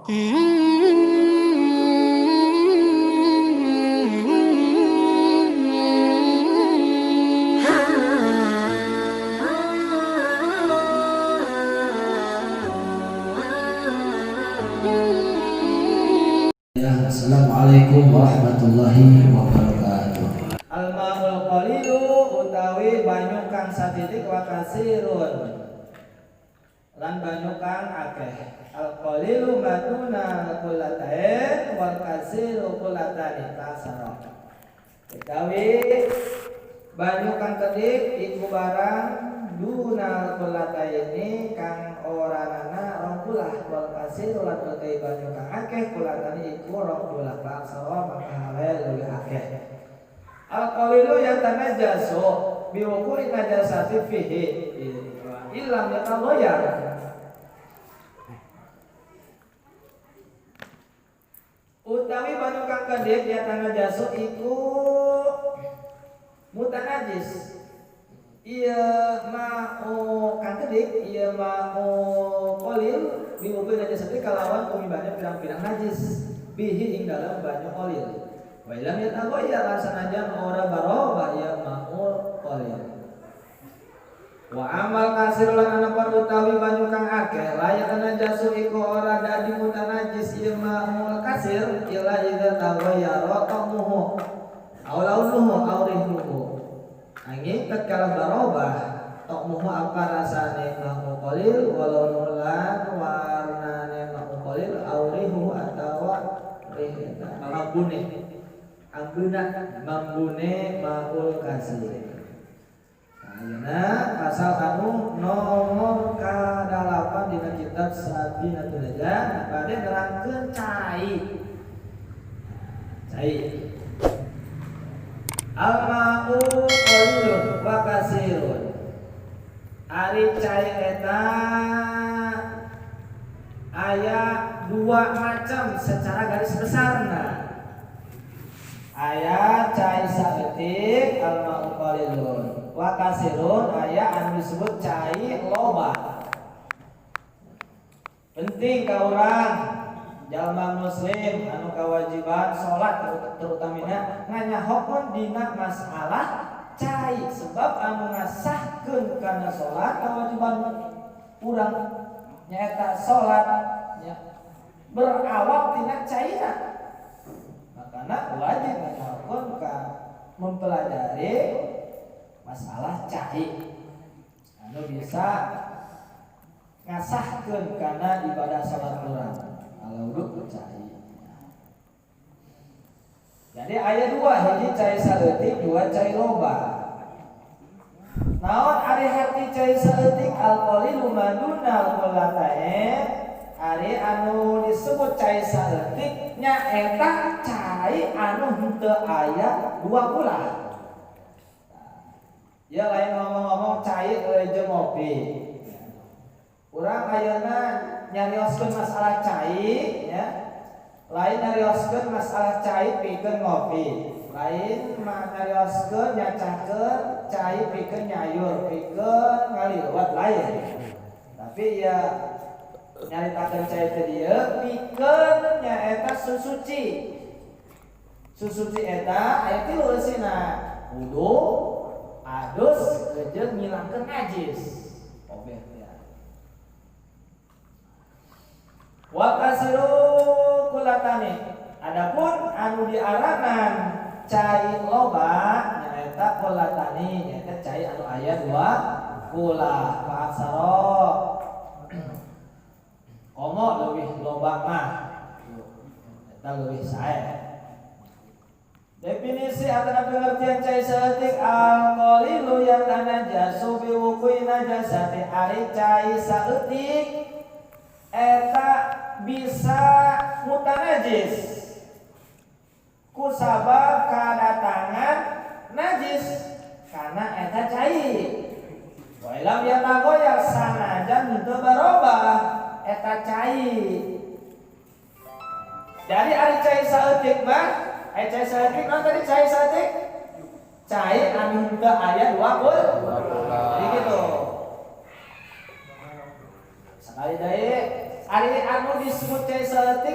Assalamualaikum warahmatullahi wabarakatuh. Al-ma'ul qalilu utawi banyu kang satitik wa kasirun lan banyu kang akeh. Al-qalilu maduna kullatain wal kasiru kullatani kasara. Utawi banyu kang kedik iku barang duna kullataini kang oranana rong pulah wal kasiru lan utai banyu kang akeh kullatani iku rong pulah kasara maka hawe luwih akeh. Al-qalilu yatanajjasu biwuqu'i najasati fihi illam yataghayyar. Utawi banyu kang kedhek yatanajjasu iku mutanajis. Ieu mau kang kedhek ieu mau qalil biwuqu'i najasati kalawan kumibahna pirang-pirang najis bihi ing dalam banyu qalil. Wa lam yataghayyar sanajan ora barobah ya ma'ul qalil. Wa amal kasir lan anapun utawi banyu kang akeh layak najasu iku ora dadi mutanajis ieu ma'ul kasir ila idza taghayyara ta'muhu aw launuhu aw rihuhu. Angin tatkala barobah ta'muhu apa rasane ma'ul qalil walau lan warnane ma'ul qalil aw rihu atawa rihna mabune angguna mambune maul kasir. Ayeuna pasal anu nomor ka-8 dina kitab Sabinatul Najah bade nerangkeun cai. Al-ma'u qalilun wa kasirun. Ari cai eta aya dua macam secara garis besarna. Aya cai saeutik al-ma'u qalilun wa kasirun aya anu disebut cai loba. Penting ka urang jalma muslim anu kawajiban salat terutamina nganyahokeun dina masalah cai sebab anu ngasahkeun kana salat kawajiban urang nyaeta salat berawak tina caina. Karena wajib melakukan mempelajari masalah cai anu bisa ngasahkeun kana ibadah salat urang alurut cai. Jadi aya dua, hiji cai saeutik, dua cai loba. Naon ari hati cai saeutik al-qalilu maduna kullatain. Ari anu disebut cai saeutik nya eta cai anu henteu aya dua ulah. Ya lain ngomong-ngomong cai jeung ngopi. Urang ayeuna nyarioskeun masalah cai ya. Lain nyarioskeun masalah cai pikeun ngopi. Lain nyarioskeun nyacahkeun cai pikeun nyayur, pikeun ngaliwat lain. Tapi ya nyaritakeun cai teh dieu pikeun nyaeta susuci. Susuci eta aya tilu eusina. Wudu, adus, jeung ngilangkeun najis. Obeh ya. Wa kasiru kulatani. Adapun anu diaranan cai loba nyaeta kulatani, nyaeta cai anu aya dua ulah. Fa aksara komo leuwih loba mah eta leuwih sae. Definisi atau pengertian cai saeutik al-qalilu yatanajjasu bi wuqu'i najasati. Ari cai saeutik eta bisa mutanajis ku sabab kadatangan najis karena eta cai. Wa lam yataghayyar sanajan teu barobah eta cai. Jadi ari cai saeutik mah cai saeutik naon tadi cai saeutik? Cai anu teu aya dua ulah. Jadi gitu. Sekali deui ari anu disebut cai saeutik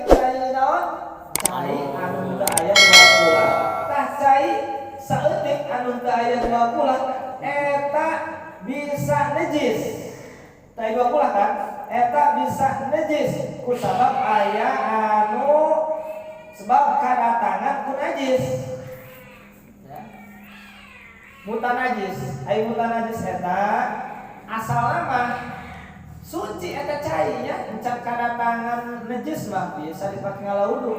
cai anu teu aya 20. Tah cai saeutik anu teu aya 20 eta bisa najis. Tah 20 kan eta bisa najis kusabab aya anu sebab kadatangan ku najis. Ya. Mutanajis, ai mutanajis eta asalna mah suci eta cai nya, encan kadatangan najis mah bisa dipake ngalaudu.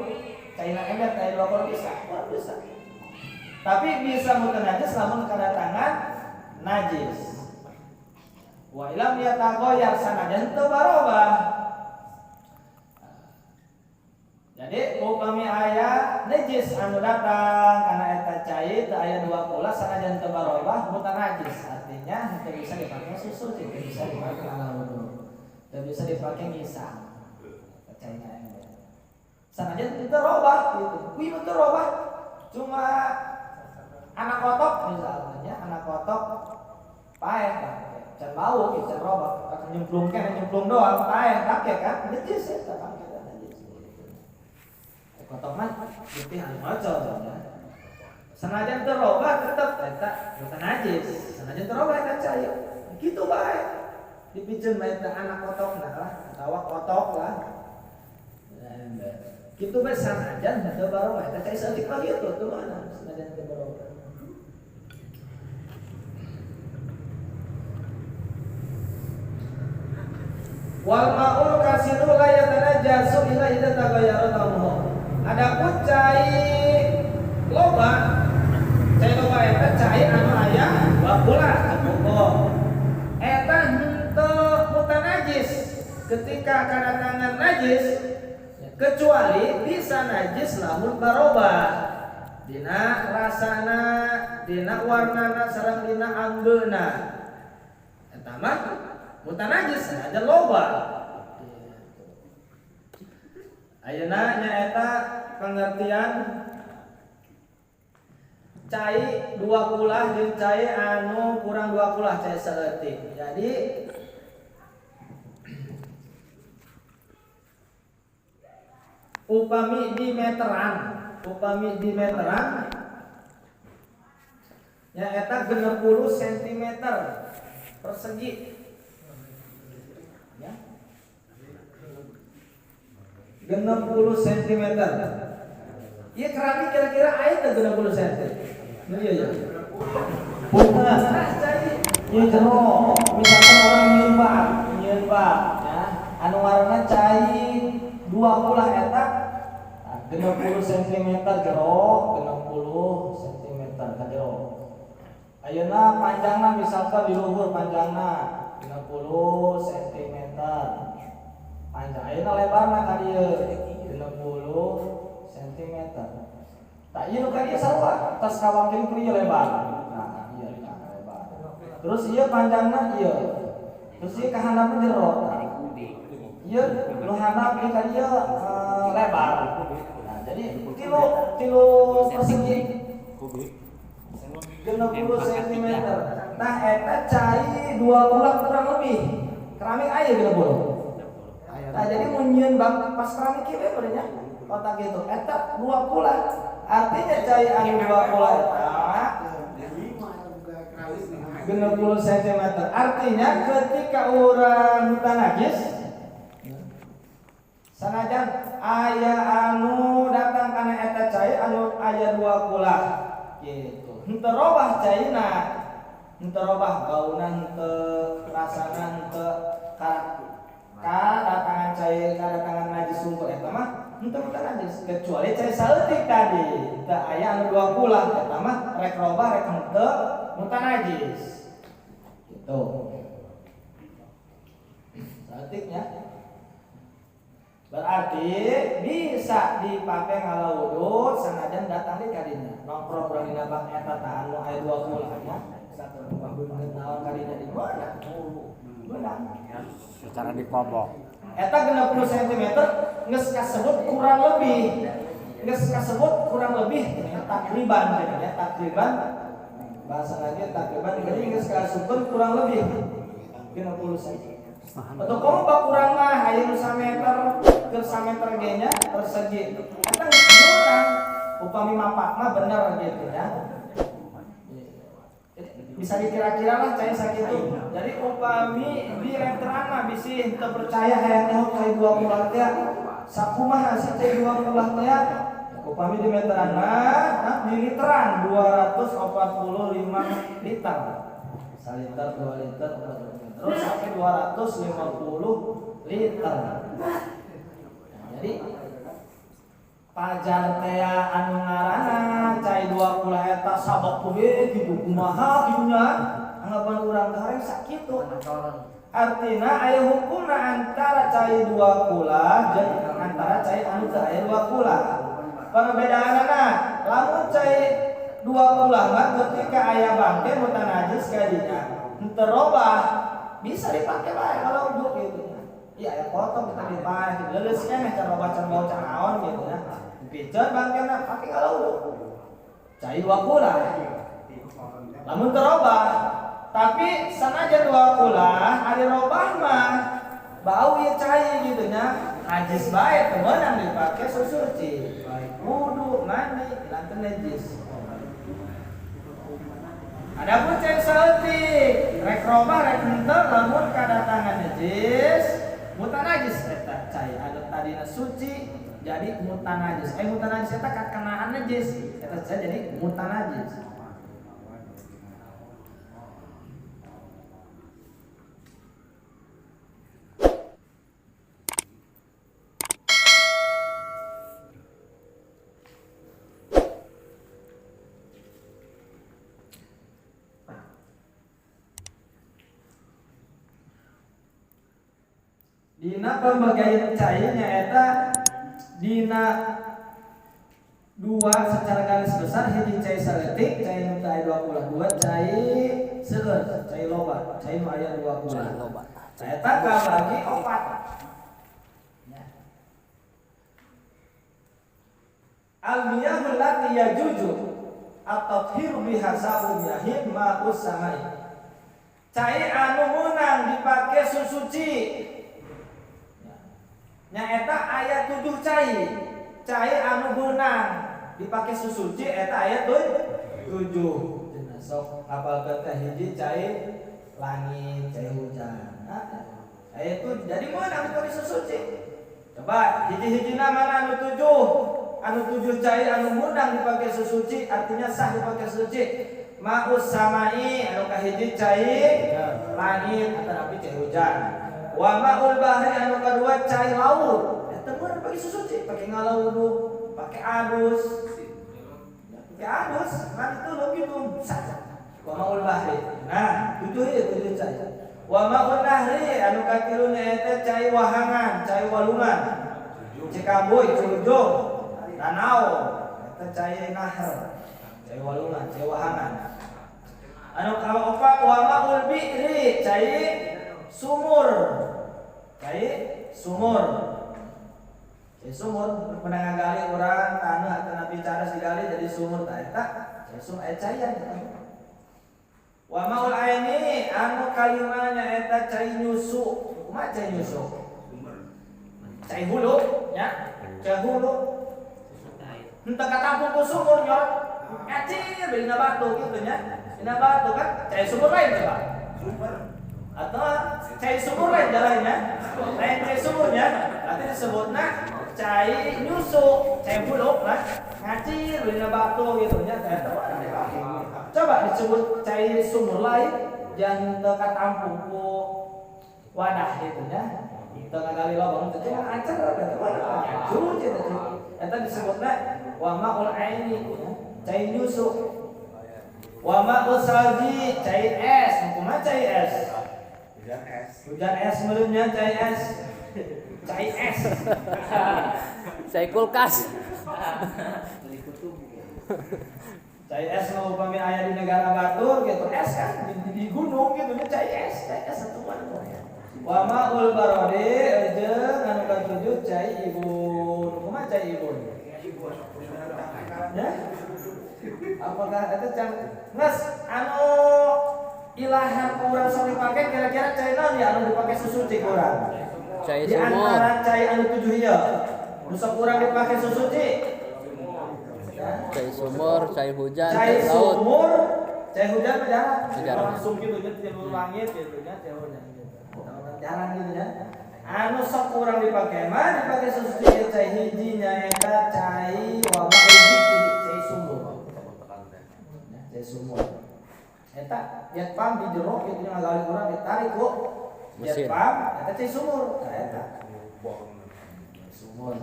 Caina ember cai 20 bisa, kurang bisa. Tapi bisa mutanajis lamun kadatangan najis. Wa ilam yatagoyar sanajan teu barobah. Jadi upami aya najis anu datang karena eta cai teu aya 20 sanajan teu barobah mutanajis. Artinya teu bisa dipake susu, teu bisa dipake alaudu. Teu bisa dipake ngisang. Caina ember. Sanajan teu robah gitu. Kuy teu robah. Cuma anak kotok misalnya, anak kotok paeh kan. Can bau can robah, akan nyemplung doang, paeh kakek kan, najis eta kan kita najis. Kotok mah putih anu maco ya. Sanajan teu robah tetep eta bukan najis. Sanajan teu robah eta cai. Kitu bae. Dipikeun bae anak kotokna lah, atawa kotok lah. Kitu bae sanajan teu barobah eta cai saeutik mah kitu teu mana sanajan teu barobah. Wal ma'ul kasiru la yatanajasu illa idza taghayyara ta'amuhu. Adapun cai loba eta cai anu aya 20 pokok. Eta henteu mutanajis ketika kadatangan najis kecuali bisa najis lamun barobah. Dina rasana, dina warnana sareng dina ambeuna. Eta mah mutanajis ada loba. Ayeuna nyaeta pengertian cai 20 jeung cai anu kurang 20 cai saeutik. Jadi upami di meteran nyaeta 60 cm persegi. 60 cm. Ieu keramik kira-kira aya teh 60 cm. Iya ya. Bunga cai. Ieu jero misalkan orang nyieun bak ya. Anu warna cai 20 eta 60 cm jero, 60 cm ka jero. Ayeuna panjangna misalkan di luhur panjangna 60 cm. Panjang ayeuna lebarna ka dieu 60 cm. Tak ieu ka dieu sarua tas kawakin ku ieu lebar. Nah, ieu lebar. Terus ieu panjangna ieu. Terus ieu ka handapna jero. Ieu nu handap ieu ka dieu lebar. Nah, jadi tilu persegi kubik 60 cm. Nah, eta cai 20 kurang lebih. Keramik aya 60. Nah, jadi munyeun bang pas keramik kieu we nya kotak gitu. Eta 20. Artinya cai anu 20 eta 60 cm. Artinya ketika urang mutanajis sanajan aya anu datang kana eta cai anu aya 20 gitu. Henteu robah caina. Henteu robah bauna, henteu rasana, henteu kadatangan cai kadatangan najis sungkur eta mah henteu najis kecuali cai saeutik tadi teu aya anu 20 eta mah rek robah rek henteu mutanajis gitu saeutiknya berarti bisa dipake ngalaudu sanajan datang di kadinya nongkrong urang dina bak eta tah anu aya 20 nya satu beungeut naon kadina di mana beunang secara dikobok. Eta 60 cm geus kasebut kurang lebih. Takriban ya, takriban. Bahasa lagi takriban jadi geus kasebut kurang lebih 60 cm. Atau kamu bakurang mah aya nu sameter ke sameter ge nya persegi. Eta kurang upami mapak mah bener gitu ya. Bisa dikira-kira lah cai sakitu. Jadi upami di renteran mah bisi teu percaya hayang nyaho cai 20 teh sakumaha si cai 20 teh upami di meteran mah di literan 245 liter. 1 liter 2 liter 4 liter terus sampai 250 liter. Jadi pajar teh anu ngaranna cai 20 eta sabab kumaha kitu kumaha kitu nya anggapan urang teh hayang sakitu. Artina aya hukumna antara cai 20 jeung antara cai anu teu aya 20. Perbedaanna lamun cai 20 mah ketika aya bangke mutan najis kadinya henteu robah bisa dipakai bae kalau uduk gitu. Iya aya potong kita dipakai leuleus nya cara robah can bau can naon gitu ya. Piceun bangkena pake kalau uduk. Cai 20. Lamun teu robah tapi sanajan 20 ari robah mah bau ieu cai gitu nya najis bae teu meunang dipake susuci. Baik wudu mandi lanteun najis. Adapun cai saeutik rek robah rek henteu lamun kadatangan najis mutan najis eta cai anu tadina suci jadi mutan najis. Mutan najis eta kakenaan najis eta cai jadi mutan najis. Dina pembagaian cai nyaeta dina dua secara garis besar hiji cai saeutik cai nu teu aya 22 cai seueur cai loba cai nu aya 20 eta kabagi 4 ya. Al-miyahul lati yajuju at-tathiru biha sa'um yahid ma'us samai. Cai anu meunang dipake susuci nyaeta aya 7 cai. Cai anu meunang dipake susuci eta aya 7. Cenah sok hafalkeun teh hiji cai langit, cai hujan. Aya itu jadi meunang dipake susuci. Coba hiji-hijina mana anu 7? Anu 7 cai anu meunang dipake susuci artinya sah dipake suci. Ma'us samai anu kahiji cai langit atau api cai hujan. Wa ma'ul bahri anu kadua cai laut. Eta meureun pake susuci, pake ngalaudu, pake adus. Pake adus, kan itu lo gitu saja. Wa ma'ul bahri. Nah, 7 cai. Wa ma'un nahri anu katiluna eta cai wahangan, cai walungan. Cikamboy, Curujung, Danau, eta cai nahar. Cai walungan, cai wahangan. Anu kaopat wa ma'ul bi'ri cai sumur. Cai sumur. Cai sumur pernah ngagali urang taneuh atau bicara digali jadi sumur ta eta cai sumur caian. Wa ma'ul aini anu kalimanya eta cai nyusu. Kumaha cai nyusu? Cai hulu nya. Cai hulu. Henteu katampung ku sumur nyor. Ngacir dina batu kitu nya. Dina batu kan cai sumur lain coba. Atau cai sumur lain jalannya. Lain cai sumurnya. Nanti disebutna cai nyusu, cai buluk lah. Ngacir dina batu gitu nya. Coba disebut cai sumur lain jangan teu katampung ku wadah gitu nya. Teu ngagali lobang teh cuma acer eta mah. Cuci teh. Eta disebutna wa ma'ul aini. Cai nyusu. Wa ma'ul salji, cai es. Kumaha cai es? Hujan es. Hujan es meureunnya cai es. Cai es. Cai kulkas. Cai es mah upami aya di negara batur gitu es kan di gunung gitu nya cai es satuan. Wa ma'ul barode jeung anu katujuh cai ibun. Kumaha cai ibun? Ya? Apakah eta can nges anu ilahan kurang sok dipake kira-kira cai naon ya anu dipake susuci kurang. Cai Di sumur. antara cai anu 7 ieu, nu sok kurang dipake susuci. Cai sumur, cai hujan, Cai cai laut. sumur, cai hujan mah jarang. Jarang. Langsung gitu nya tilu langit gitu nya cai hujan gitu. Jarang gitu ya. Anu sok kurang dipake mah dipake susuci ieu cai hiji nyaeta cai wa hiji cai sumur. Cai sumur. Eta jet pam di jero kitu nya ngagali urang ditarik ku jet Mesin. pam eta cai sumur. Nah eta. Sumur.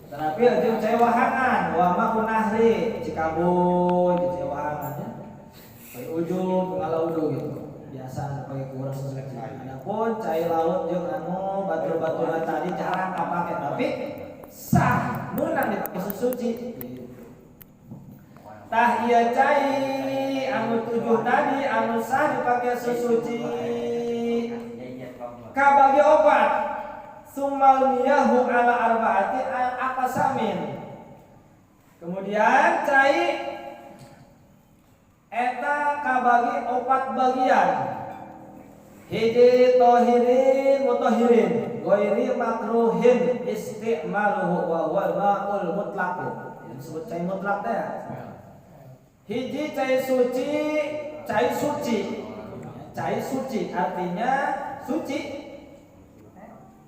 Tetapi jeung cai wahangan, wa ma nahri, Cikaboy gitu cai wahangan ya. Pai ujung ngalaudu gitu. Biasa pakai kurang sesuatu. Adapun cai laut jeung anu batur-baturan tadi jarang kapake tapi sah meunang dipake susuci. Tah ieu cai anu 7 tadi anu sah dipake susuci kabagi obat summal miyahu ala arbaati aqsamin. Kemudian cai eta kabagi 4 bagian. Hiji tohirin mutahhirin ghairi makruhin istimaluhu wa huwal ma'ul mutlaq. Disebut cai mutlak teh. Hiji cai suci, cai suci. Cai suci artinya suci.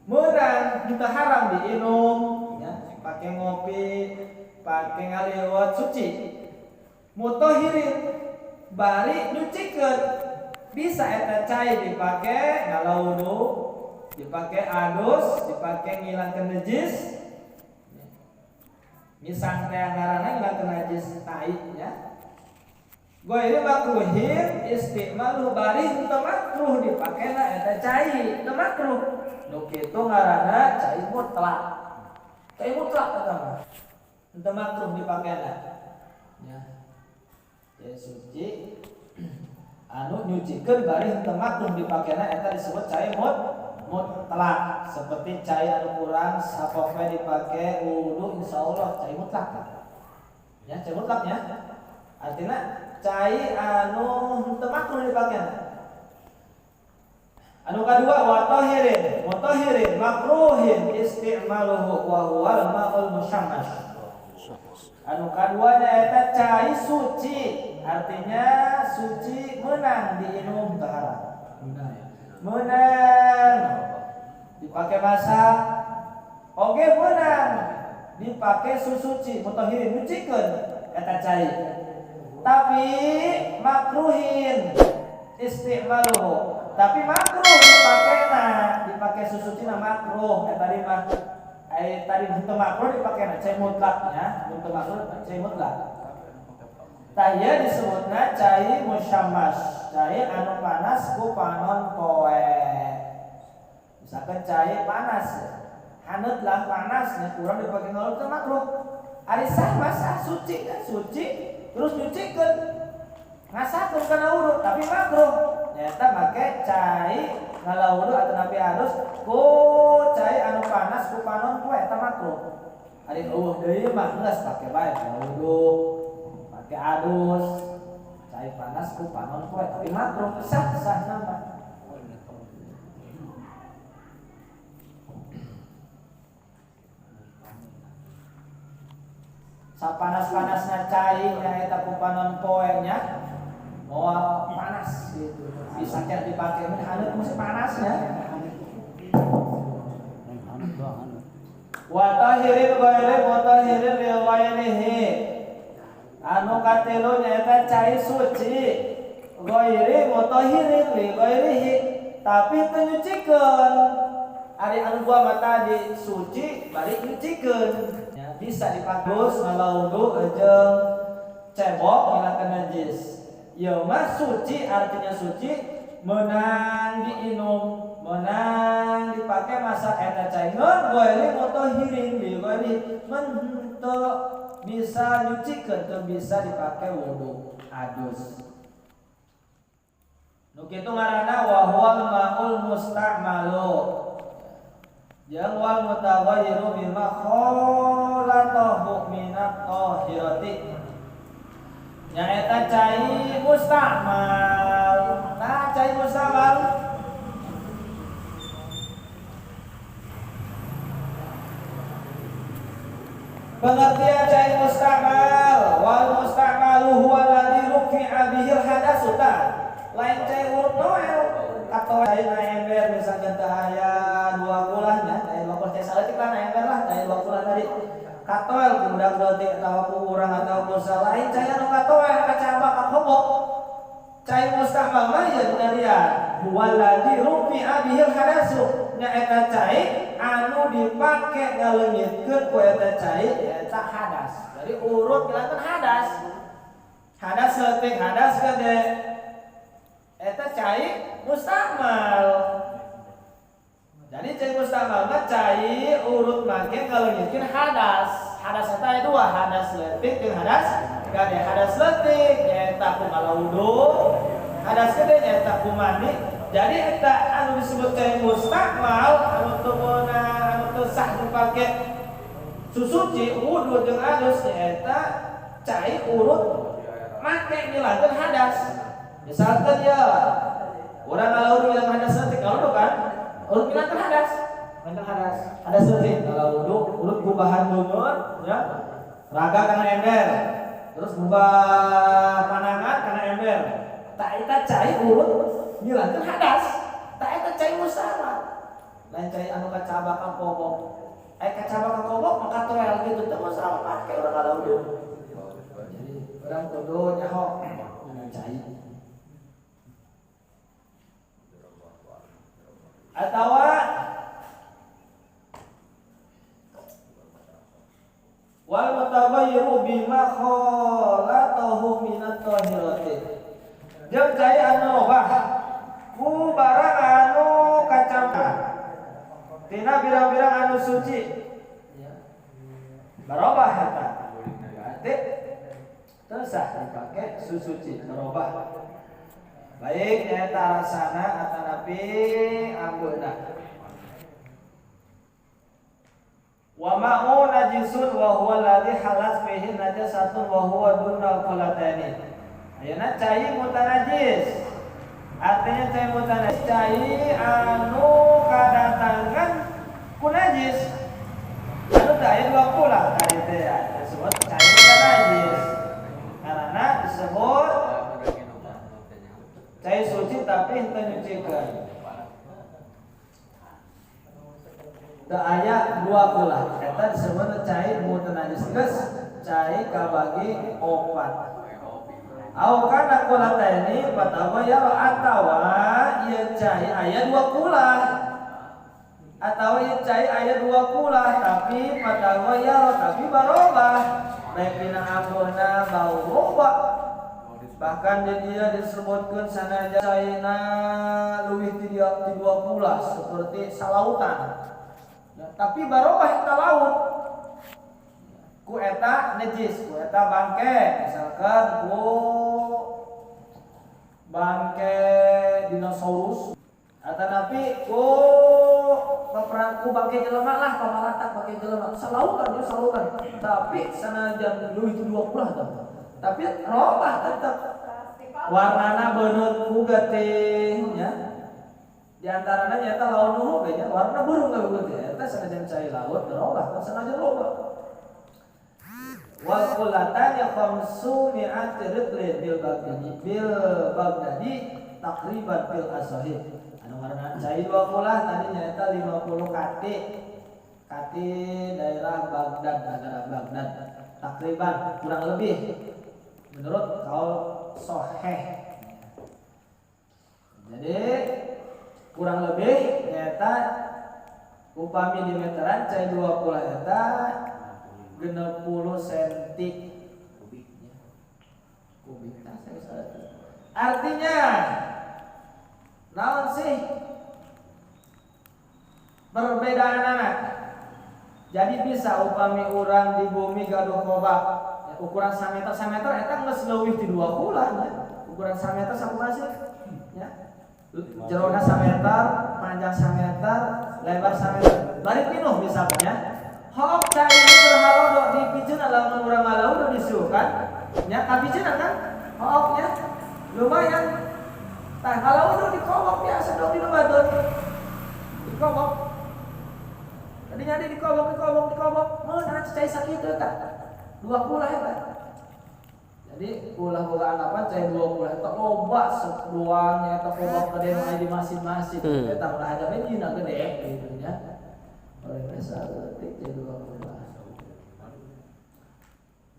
Meunang kita haram diinum, ya, pakai ngopi, pakai ngaliwat suci. Mutahhirin bari nyucikeun. Bisa eta cai dipake ngalaudu, dipake adus, dipake ngilangkeun najis. Misang teh ngaranna ngilangkeun najis tai ya. Ghairi makruhin istimalu bari teu makruh dipakena eta cai, teu makruh. Nu kitu ngaranna cai mutlak. Cai mutlak eta mah. Teu makruh dipakena. Ya. Cai suci anu nyucikeun bari teu makruh dipakena eta disebut cai mutlak. Seperti cai anu kurang sapoe dipake wudu insyaallah cai mutlak. Ya, cai mutlak ya. Artinya cai anu teu makruh dipakena. Anu kadua mutahhirin makruhin istimaluhu wa huwal ma'ul musyammas. Anu kadua nyaeta cai suci, artinya suci meunang diinum teu haram. Meunang dipake masak, oge meunang dipake susuci, mutahhirin nyucikeun eta cai. Tapi makruhin istimaluhu. Tapi makruh dipake susucina makruh. Tadi mah tadi teu makruh dipakena cai mutlaknya, teu makruh cai mutlak. Tah ieu disebutna cai musyammas, cai anu panas ku panon poe. Misalkan cai panas, haneut lah panasnya kurang dipake ngalaut teu makruh. Ari sah masa suci kan suci terus nyucikeun ngasakeun kana wudu tapi makruh. Nyata make cai ngalaudu atau napi adus ku cai anu panas ku panon poe eta makruh. Ari eueuh deui mah geus pake bae wudu, pake adus, cai panas ku panon poe tapi makruh sah nama. Sapanas-panasna cai nyaeta ku panon poe nya moal panas gitu. Bisa kan dipake mun haneut mesti panasnya. Wa tahirin ghairi mutahhirin li ghairihi. Anu katelu nyaeta cai suci. Ghairi mutahhirin li ghairihi, tapi teu nyucikeun. Ari anu dua mata di suci bari nyucikeun. Ya, bisa dipagus ngalaudu jeung cebok ngilangkeun najis. Ya mah suci artinya suci meunang diinum, meunang dipake masak eta cai ngeun ghairi mutahhirin li ghairi mun teu bisa nyucikeun teu bisa dipake wudu adus. Nu kitu ngaranna wa huwal ma'ul musta'malu. Yang wal mutaghayyiru bima khalatahu minat tahirati. nyaeta cai mustakmal. Nah, cai mustakmal pengertian cai mustakmal, wal mustakmalu huwa alladhi rufi'a bihil hadatsu. Lain cai urut noel atau cai na ember misalnya teh aya dua kulahnya, aya dua kulah cai saleutik lah na ember lah, aya dua kulah tadi. Katoel budak leutik atawa ku urang atau ku lain cai anu katoel kacabak kakobok. Cai mustakmal mah ya pengertian huwa alladhi rufi'a bihil hadatsu. Nyaeta cai anu dipake ngaleungitkeun ku eta cai eta hadas. Jadi urut bilangan hadas. Hadas leutik, hadas gede. Eta cai mustakmal. Jadi cai mustakmal mah cai urut make ngaleungitkeun hadas. Hadas eta aya dua, hadas leutik jeung hadas gede. Hadas leutik nyaeta kumaha wudu, hadas gede nyaeta ku mandi. Jadi eta anu disebut cai mustakmal anu teu meunang anu teu sah dipake susuci wudu jeung adus nyaeta cai urut make ngilangkeun hadas. Misalkan ya urang ngalaur bilang hadas leutik kalau kan urut ngilangkeun hadas. Ngilangkeun hadas. Hadas leutik kalau wudu urut gubahan beungeut ya. Raga kana ember. Terus gubah panangan kana ember. Tak eta cai urut ngilangkeun hadas. Tak eta cai mustakmal. Lain cai anu kacabak kakobok. Kacabak kakobok maka toel gitu teh masalah pake urang ngalaur. Jadi urang kudu nyahok cai. Atawa wal mutaghayyiru bima khalatahu minat tahirati. Jeung cai anu robah ku barang anu kacampak tina birang-birang anu suci. Barobah eta. Berarti teu sah dipake susuci robah. Baik nyaeta rasana atanapi ambeuna. Wa ma'u najisun wa huwa alladhi halat fihi najasatun wa huwa dunal qulatani. Ayeuna cai mutanajis. Artinya cai mutanajis cai anu kadatangan ku najis. Anu teh aya dua kulah tadi teh disebut cai mutanajis. Karena disebut cai suci tapi henteu nyucikeun. Teu aya dua kulah. Eta disebut cai mutanajis. Geus cai kabagi opat. Au kana kulatani patawa ya atawa ieu cai aya dua kulah. Atawa ieu cai aya dua kulah tapi patawa ya tapi barobah. Baik dina ampuna bau robah. Bahkan dia disebutkan sanajan caina leuwih ti dua kulah seperti salautan. Tapi barobah eta laut. Ku eta najis, ku eta bangke, misalkan ku bangke dinosaurus atanapi ku bangke jelema lah pamalatak bangke jelema salautan ya salautan. Tapi sanajan leuwih ti dua kulah tah. Tapi robah tetap warnana beunut ku geuting nya. Di antarana nyata laut nuhuk ge nya warna burung geuting eta sanajan cai laut robah sanajan robah. Wal qulatan ya khamsu mi'at ridlin bil Baghdadi takriban fil asahih. Anu ngaranna cai dua kulah tadi nyata 50 kati. Kati daerah Baghdad, negara Baghdad. Takriban kurang lebih menurut kaul sahih. Jadi kurang lebih nyata upami di meteran cai 20 eta 60 cm kubiknya. Kubik artinya naon sih perbedaan anak. Jadi bisa upami urang di bumi gaduh kobak ukuran 1 meter eta geus leuwih ti 2 kulah nya. Ukuran 1 meter sakumaha sih? Ya. Jerona 1 meter, panjang 1 meter, lebar 1 meter. Bari pinuh misalnya. Hok cai berhalodo dipijun lamun urang ngalaur disukan nya kabijeuna kan hooknya lumayan. Tah kalau udah dikobok biasa dong di badan dikobok tadinya dia dikobok mana cai sakit itu tak 2 kulah ya tak. Jadi ulah boga anggapan cai 2 kulah itu loba sebuangnya atau kobok gede mah di masing-masing eta ulah ada medina gede gitu nya oleh biasa leutik cai 2 kulah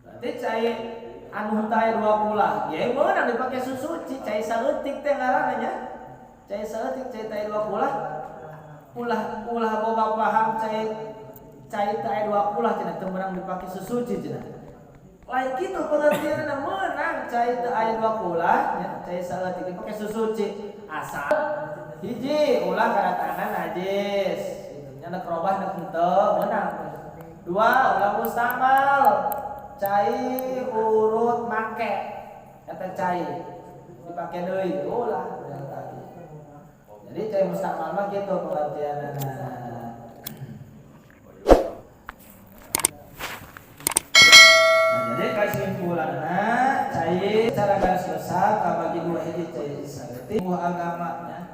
berarti cai anu teh 2 kulah ya meunang dipake susuci cai saeutik teh ngaranna nya cai saeutik cai teh 2 kulah ulah boga paham cai teh 2 kulah cenah teu meunang dipake susuci cenah lain kitu pengertianna meunang cai teh aya 2 kulah nya cai saeutik dipake susuci asal hiji ulah kadatangan najis gitu nya da kerobah da henteu meunang 2 ulah mustamal cai urut make eta cai dipake deui ulah jadi cai mustamal mah kitu pengertianna. Jadi kesimpulanna cai cara garis besar kabagi 2 hiji cai saeutik agama nya